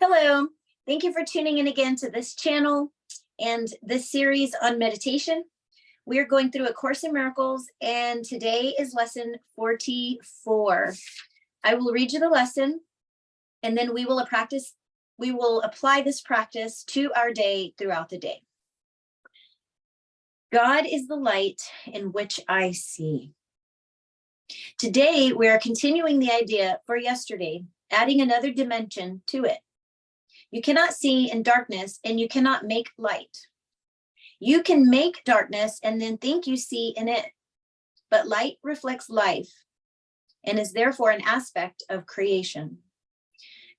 Hello, thank you for tuning in again to this channel and this series on meditation. We are going through A Course in Miracles, and today is lesson 44. I will read you the lesson, and then we will apply this practice to our day throughout the day. God is the light in which I see. Today, we are continuing the idea for yesterday, adding another dimension to it. You cannot see in darkness, and you cannot make light. You can make darkness and then think you see in it, but light reflects life and is therefore an aspect of creation.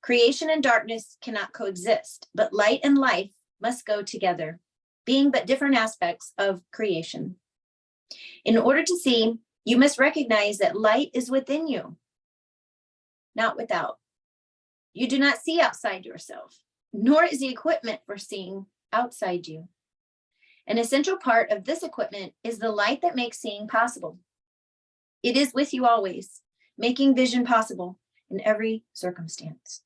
Creation and darkness cannot coexist, but light and life must go together, being but different aspects of creation. In order to see, you must recognize that light is within you, not without. You do not see outside yourself, nor is the equipment for seeing outside you. An essential part of this equipment is the light that makes seeing possible. It is with you always, making vision possible in every circumstance.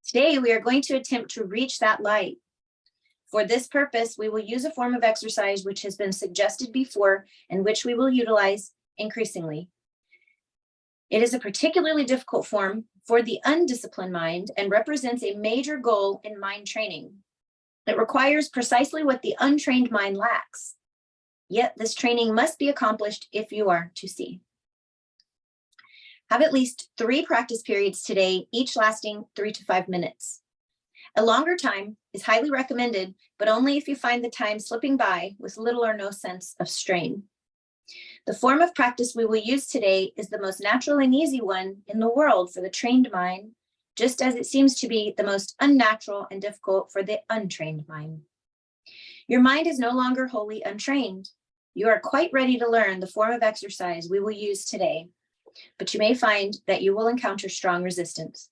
Today, we are going to attempt to reach that light. For this purpose, we will use a form of exercise which has been suggested before and which we will utilize increasingly. It is a particularly difficult form for the undisciplined mind and represents a major goal in mind training. It requires precisely what the untrained mind lacks. Yet this training must be accomplished if you are to see. Have at least 3 practice periods today, each lasting 3 to 5 minutes. A longer time is highly recommended, but only if you find the time slipping by with little or no sense of strain. The form of practice we will use today is the most natural and easy one in the world for the trained mind, just as it seems to be the most unnatural and difficult for the untrained mind. Your mind is no longer wholly untrained. You are quite ready to learn the form of exercise we will use today, but you may find that you will encounter strong resistance.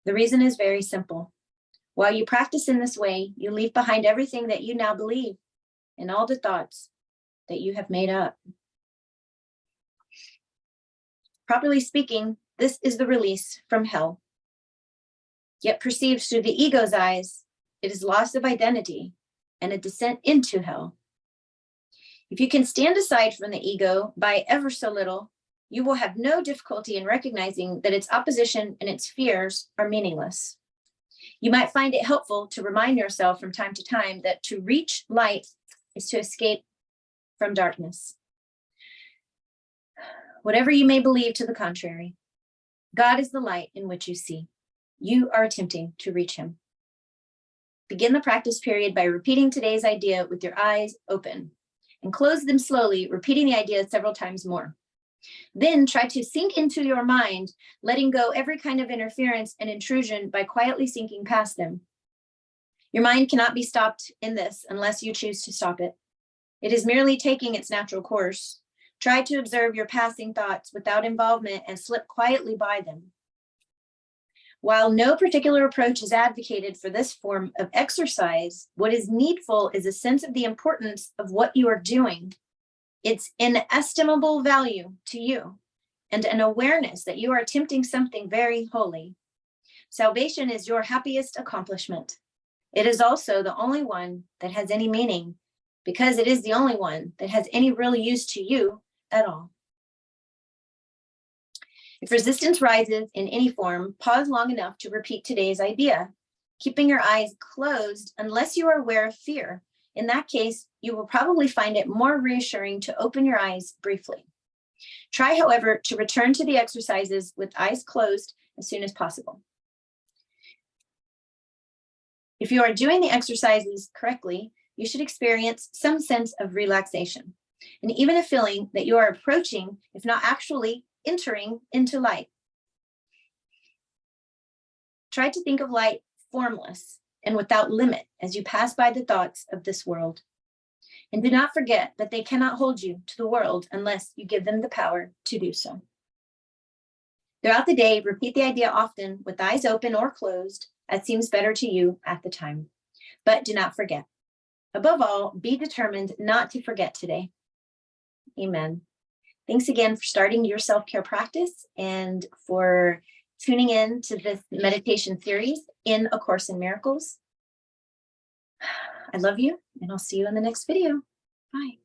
The reason is very simple. While you practice in this way, you leave behind everything that you now believe and all the thoughts that you have made up. Properly speaking, this is the release from hell. Yet perceived through the ego's eyes, it is loss of identity and a descent into hell. If you can stand aside from the ego by ever so little, you will have no difficulty in recognizing that its opposition and its fears are meaningless. You might find it helpful to remind yourself from time to time that to reach light is to escape from darkness. Whatever you may believe to the contrary, God is the light in which you see. You are attempting to reach him. Begin the practice period by repeating today's idea with your eyes open and close them slowly, repeating the idea several times more. Then try to sink into your mind, letting go every kind of interference and intrusion by quietly sinking past them. Your mind cannot be stopped in this unless you choose to stop it. It is merely taking its natural course. Try to observe your passing thoughts without involvement and slip quietly by them. While no particular approach is advocated for this form of exercise, what is needful is a sense of the importance of what you are doing, its inestimable value to you, and an awareness that you are attempting something very holy. Salvation is your happiest accomplishment. It is also the only one that has any meaning, because it is the only one that has any real use to you at all. If resistance rises in any form, pause long enough to repeat today's idea, keeping your eyes closed unless you are aware of fear. In that case, you will probably find it more reassuring to open your eyes briefly. Try, however, to return to the exercises with eyes closed as soon as possible. If you are doing the exercises correctly, you should experience some sense of relaxation, and even a feeling that you are approaching, if not actually entering, into light. Try to think of light formless and without limit as you pass by the thoughts of this world. And do not forget that they cannot hold you to the world unless you give them the power to do so. Throughout the day, repeat the idea often with eyes open or closed as seems better to you at the time. But do not forget. Above all, be determined not to forget today. Amen. Thanks again for starting your self-care practice and for tuning in to this meditation series in A Course in Miracles. I love you, and I'll see you in the next video. Bye.